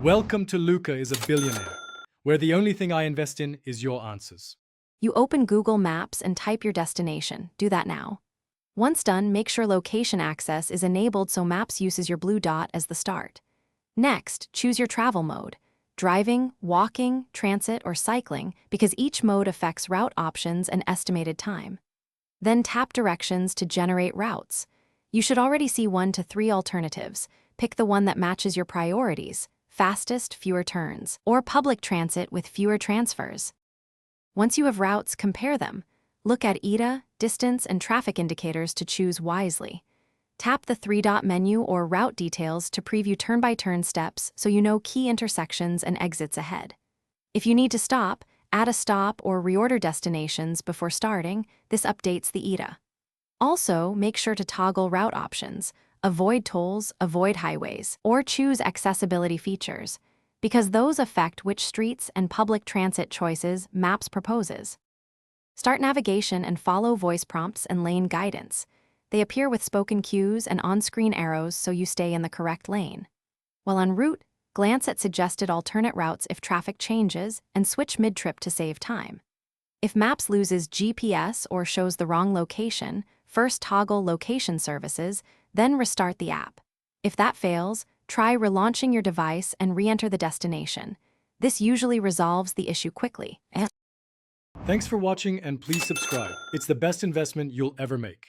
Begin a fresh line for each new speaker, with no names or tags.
Welcome to Luca is a Billionaire, where the only thing I invest in is your answers.
You open Google Maps and type your destination. Do that now. Once done, make sure location access is enabled so Maps uses your blue dot as the start. Next, choose your travel mode: driving, walking, transit, or cycling, because each mode affects route options and estimated time. Then tap directions to generate routes. You should already see 1 to 3 alternatives. Pick the one that matches your priorities: fastest, fewer turns, or public transit with fewer transfers. Once you have routes, compare them. Look at ETA, distance, and traffic indicators to choose wisely. Tap the 3-dot menu or route details to preview turn-by-turn steps so you know key intersections and exits ahead. If you need to stop, add a stop or reorder destinations before starting. This updates the ETA. Also, make sure to toggle route options. Avoid tolls, avoid highways, or choose accessibility features, because those affect which streets and public transit choices Maps proposes. Start navigation and follow voice prompts and lane guidance. They appear with spoken cues and on-screen arrows so you stay in the correct lane. While en route, glance at suggested alternate routes if traffic changes and switch mid-trip to save time. If Maps loses GPS or shows the wrong location, first toggle location services, then restart the app. If that fails, try relaunching your device and re-enter the destination. This usually resolves the issue quickly.
Thanks for watching, and please subscribe. It's the best investment you'll ever make.